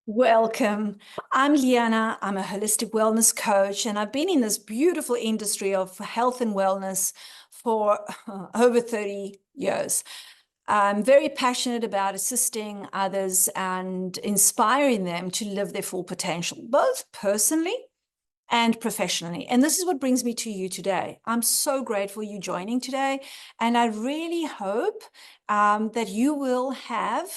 Welcome. I'm Liana. I'm a holistic wellness coach, and I've been in this beautiful industry of health and wellness for over 30 years. I'm very passionate about assisting others and inspiring them to live their full potential, both personally and professionally. And this is what brings me to you today. I'm so grateful you joining today, and I really hope that you will have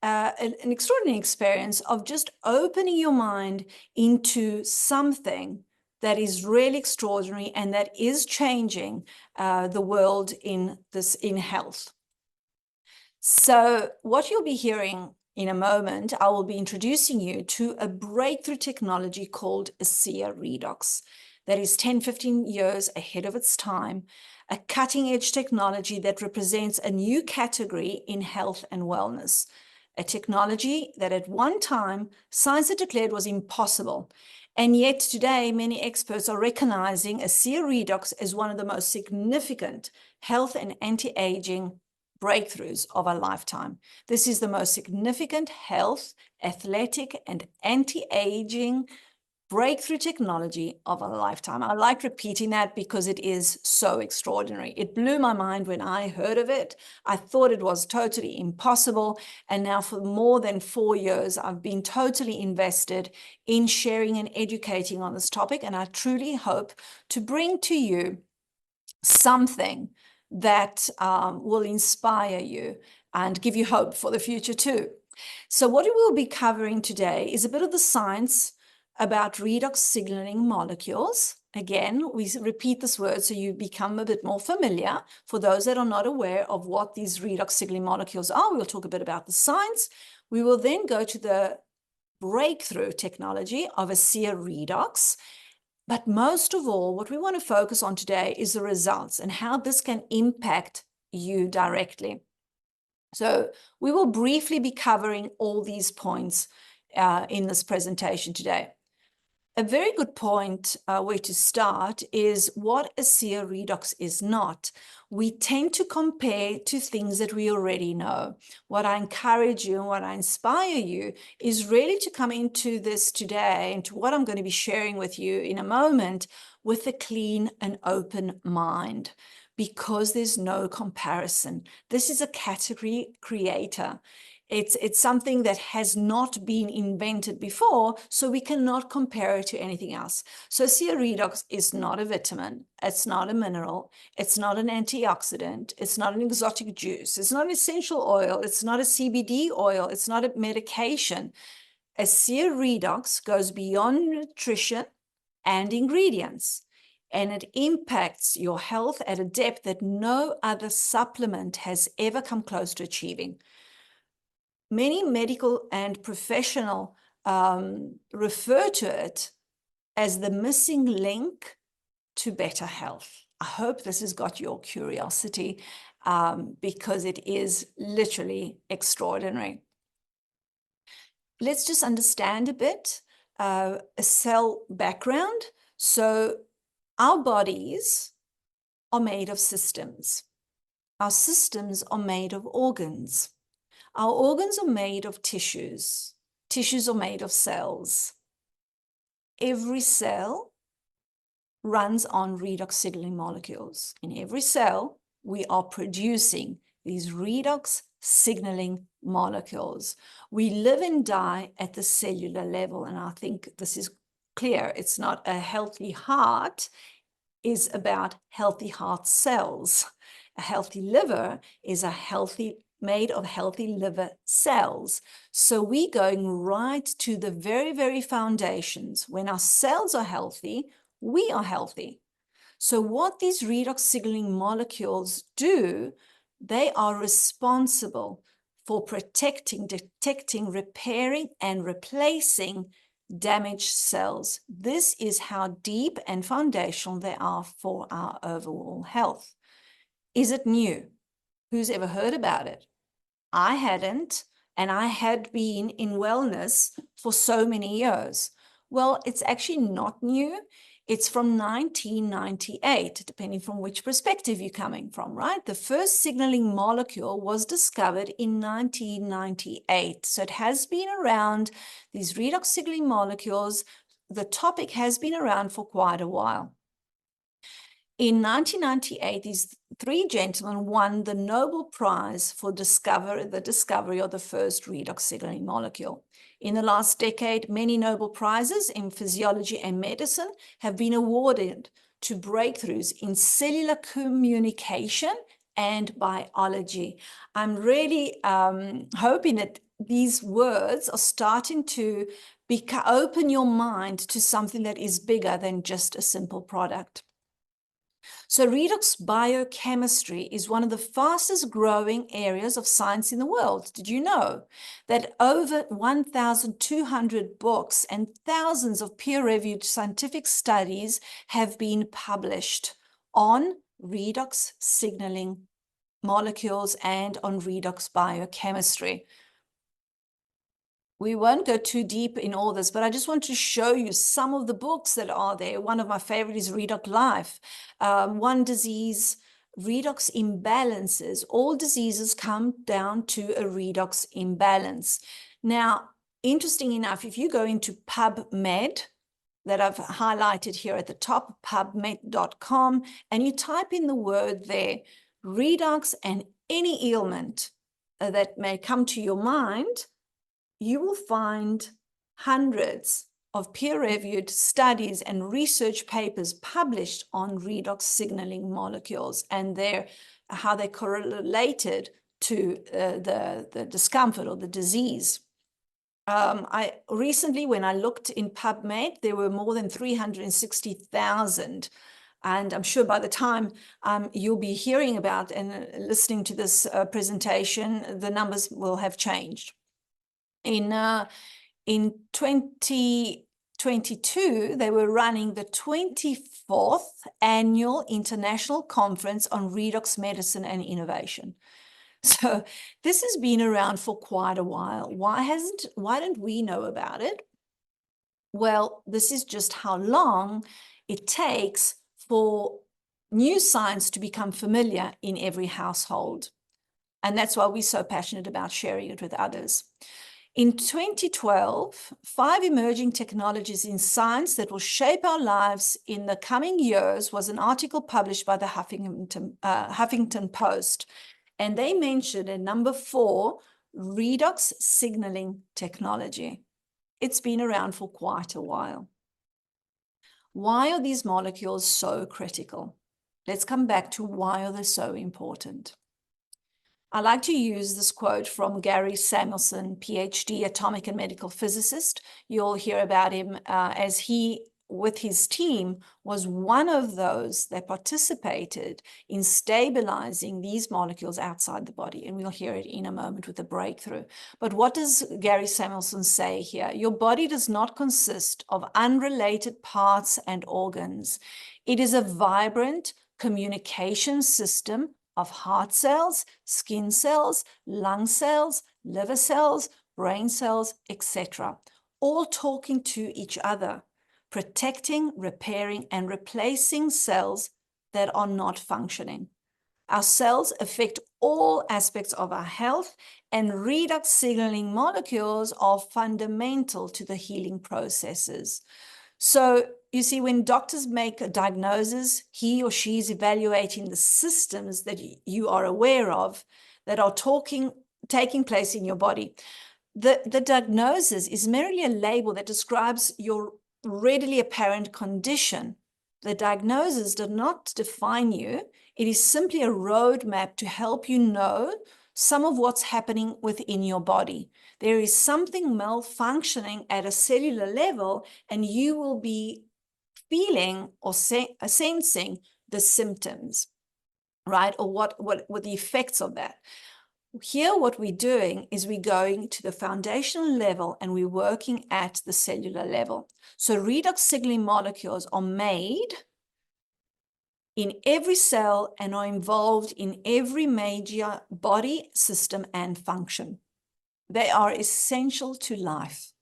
an extraordinary experience of just opening your mind into something that is really extraordinary and that is changing the world in health. So what you'll be hearing in a moment, I will be introducing you to a breakthrough technology called ASEA Redox that is 10, 15 years ahead of its time, a cutting-edge technology that represents a new category in health and wellness, a technology that at one time science had declared was impossible. And yet today, many experts are recognizing ASEA Redox as one of the most significant health and anti-aging breakthroughs of our lifetime. This is the most significant health, athletic, and anti-aging breakthrough technology of a lifetime. I like repeating that because it is so extraordinary. It blew my mind when I heard of it. I thought it was totally impossible. And now for more than 4 years, I've been totally invested in sharing and educating on this topic. And I truly hope to bring to you something that will inspire you and give you hope for the future too. So what we will be covering today is a bit of the science about redox signaling molecules. Again, we repeat this word so you become a bit more familiar. For those that are not aware of what these redox signaling molecules are, we'll talk a bit about the science. We will then go to the breakthrough technology of ASEA Redox. But most of all, what we want to focus on today is the results and how this can impact you directly. So we will briefly be covering all these points in this presentation today. A very good point where to start is what ASEA Redox is not. We tend to compare to things that we already know. What I encourage you and what I inspire you is really to come into this today, into what I'm going to be sharing with you in a moment, with a clean and open mind, because there's no comparison. This is a category creator. It's something that has not been invented before, so we cannot compare it to anything else. So ASEA Redox is not a vitamin, it's not a mineral, it's not an antioxidant, it's not an exotic juice, it's not an essential oil, it's not a CBD oil, it's not a medication. ASEA Redox goes beyond nutrition and ingredients, and it impacts your health at a depth that no other supplement has ever come close to achieving. Many medical and professional refer to it as the missing link to better health. I hope this has got your curiosity because it is literally extraordinary. Let's just understand a bit a cell background. So our bodies are made of systems. Our systems are made of organs. Our organs are made of tissues. Tissues are made of cells. Every cell runs on redox signaling molecules. In every cell, we are producing these redox signaling molecules. We live and die at the cellular level, and I think this is clear. It's not a healthy heart is about healthy heart cells. A healthy liver is made of healthy liver cells. So we're going right to the very, very foundations. When our cells are healthy, we are healthy. So what these redox signaling molecules do, they are responsible for protecting, detecting, repairing, and replacing damaged cells. This is how deep and foundational they are for our overall health. Is it new? Who's ever heard about it? I hadn't, and I had been in wellness for so many years. Well, it's actually not new. It's from 1998, depending from which perspective you're coming from, right? The first signaling molecule was discovered in 1998. So it has been around, these redox signaling molecules, the topic has been around for quite a while. In 1998, these three gentlemen won the Nobel Prize for the discovery of the first redox signaling molecule. In the last decade, many Nobel Prizes in physiology and medicine have been awarded to breakthroughs in cellular communication and biology. I'm really hoping that these words are starting to open your mind to something that is bigger than just a simple product. So redox biochemistry is one of the fastest growing areas of science in the world. Did you know that over 1,200 books and thousands of peer-reviewed scientific studies have been published on redox signaling molecules and on redox biochemistry? We won't go too deep in all this, but I just want to show you some of the books that are there. One of my favorite is Redox Life. One disease, redox imbalances. All diseases come down to a redox imbalance. Now, interesting enough, if you go into PubMed, that I've highlighted here at the top, pubmed.com, and you type in the word there, redox and any ailment that may come to your mind, you will find hundreds of peer-reviewed studies and research papers published on redox signaling molecules and how they correlated to the discomfort or the disease. I recently, when I looked in PubMed, there were more than 360,000. And I'm sure by the time you'll be hearing about and listening to this presentation, the numbers will have changed. In 2022, they were running the 24th Annual International Conference on Redox Medicine and Innovation. So this has been around for quite a while. Why don't we know about it? Well, this is just how long it takes for new science to become familiar in every household. And that's why we're so passionate about sharing it with others. In 2012, 5 emerging technologies in science that will shape our lives in the coming years was an article published by the Huffington Post. And they mentioned at number 4, redox signaling technology. It's been around for quite a while. Why are these molecules so critical? Let's come back to why are they so important. I like to use this quote from Gary Samuelson, PhD, atomic and medical physicist. You'll hear about him as he, with his team, was one of those that participated in stabilizing these molecules outside the body. And we'll hear it in a moment with the breakthrough. But what does Gary Samuelson say here? Your body does not consist of unrelated parts and organs. It is a vibrant communication system of heart cells, skin cells, lung cells, liver cells, brain cells, etc., all talking to each other, protecting, repairing, and replacing cells that are not functioning. Our cells affect all aspects of our health, and redox signaling molecules are fundamental to the healing processes. So you see, when doctors make a diagnosis, he or she is evaluating the systems that you are aware of that are taking place in your body. The diagnosis is merely a label that describes your readily apparent condition. The diagnosis does not define you. It is simply a roadmap to help you know some of what's happening within your body. There is something malfunctioning at a cellular level, and you will be feeling or sensing the symptoms, right? Or what the effects of that. Here, what we're doing is we're going to the foundational level and we're working at the cellular level. So redox signaling molecules are made in every cell and are involved in every major body system and function. They are essential to life.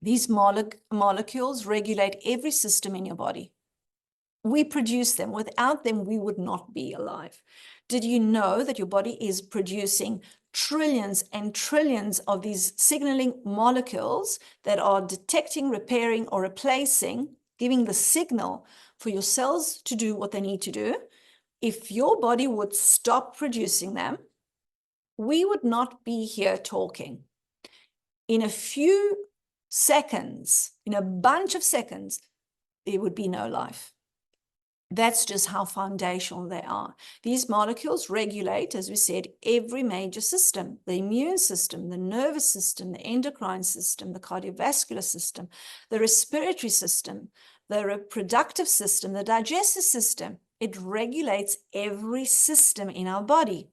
These molecules regulate every system in your body. We produce them. Without them, we would not be alive. Did you know that your body is producing trillions and trillions of these signaling molecules that are detecting, repairing, or replacing, giving the signal for your cells to do what they need to do? If your body would stop producing them, we would not be here talking. In a few seconds, in a bunch of seconds, there would be no life. That's just how foundational they are. These molecules regulate, as we said, every major system: the immune system, the nervous system, the endocrine system, the cardiovascular system, the respiratory system, the reproductive system, the digestive system. It regulates every system in our body,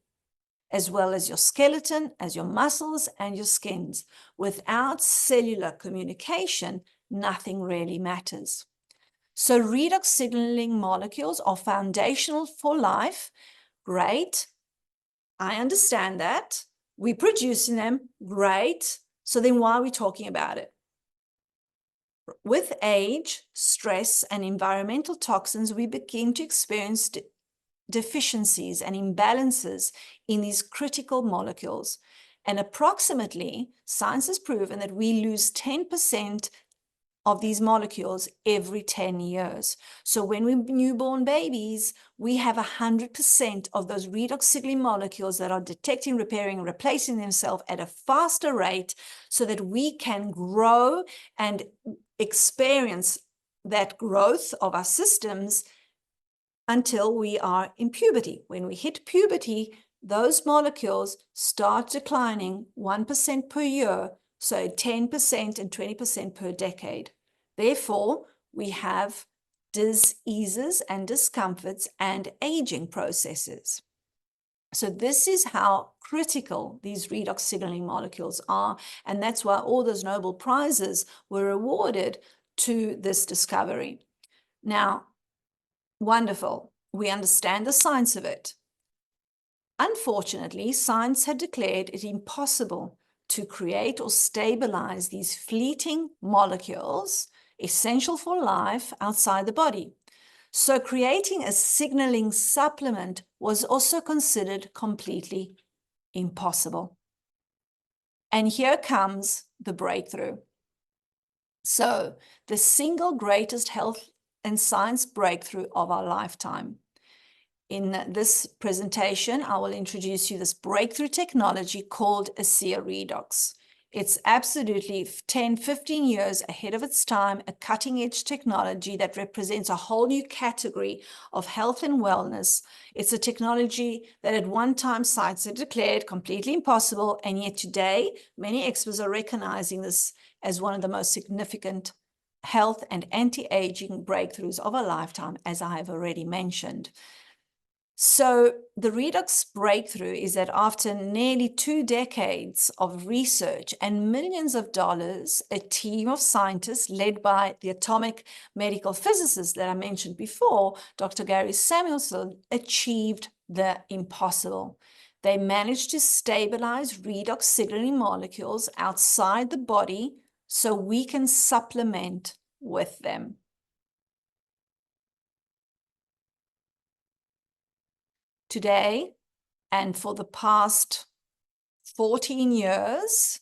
as well as your skeleton, as your muscles and your skins. Without cellular communication, nothing really matters. So redox signaling molecules are foundational for life. Great. I understand that. We're producing them. Great. So then why are we talking about it? With age, stress, and environmental toxins, we begin to experience deficiencies and imbalances in these critical molecules. And approximately, science has proven that we lose 10% of these molecules every 10 years. So when we're newborn babies, we have 100% of those redox signaling molecules that are detecting, repairing, and replacing themselves at a faster rate so that we can grow and experience that growth of our systems until we are in puberty. When we hit puberty, those molecules start declining 1% per year, so 10% and 20% per decade. Therefore, we have diseases and discomforts and aging processes. So this is how critical these redox signaling molecules are, and that's why all those Nobel Prizes were awarded to this discovery. Now, wonderful. We understand the science of it. Unfortunately, science had declared it impossible to create or stabilize these fleeting molecules essential for life outside the body. So creating a signaling supplement was also considered completely impossible. And here comes the breakthrough. So the single greatest health and science breakthrough of our lifetime. In this presentation, I will introduce you this breakthrough technology called ASEA Redox. It's absolutely 10, 15 years ahead of its time, a cutting-edge technology that represents a whole new category of health and wellness. It's a technology that at one time science had declared completely impossible, and yet today, many experts are recognizing this as one of the most significant health and anti-aging breakthroughs of a lifetime, as I have already mentioned. So the redox breakthrough is that after nearly 2 decades of research and millions of dollars, a team of scientists led by the atomic medical physicist that I mentioned before, Dr. Gary Samuelson, achieved the impossible. They managed to stabilize redox signaling molecules outside the body so we can supplement with them. Today, and for the past 14 years,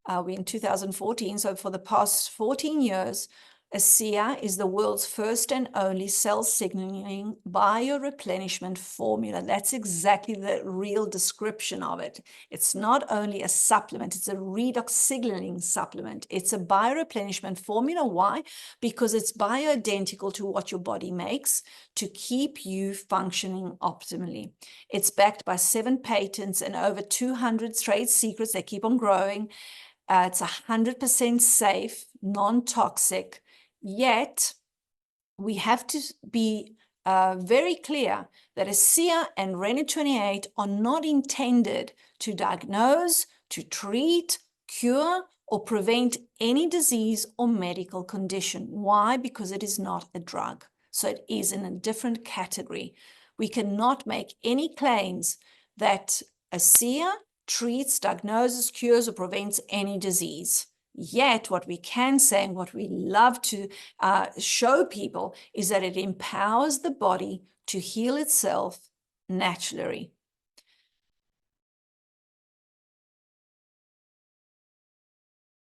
we're in 2014, so for the past 14 years, ASEA is the world's first and only cell signaling bioreplenishment formula. That's exactly the real description of it. It's not only a supplement, it's a redox signaling supplement. It's a bioreplenishment formula. Why? Because it's bioidentical to what your body makes to keep you functioning optimally. It's backed by 7 patents and over 200 trade secrets. They keep on growing. It's 100% safe, non-toxic. Yet, we have to be very clear that ASEA and RENA-28 are not intended to diagnose, to treat, cure, or prevent any disease or medical condition. Why? Because it is not a drug. So it is in a different category. We cannot make any claims that ASEA treats, diagnoses, cures, or prevents any disease. Yet what we can say and what we love to show people is that it empowers the body to heal itself naturally.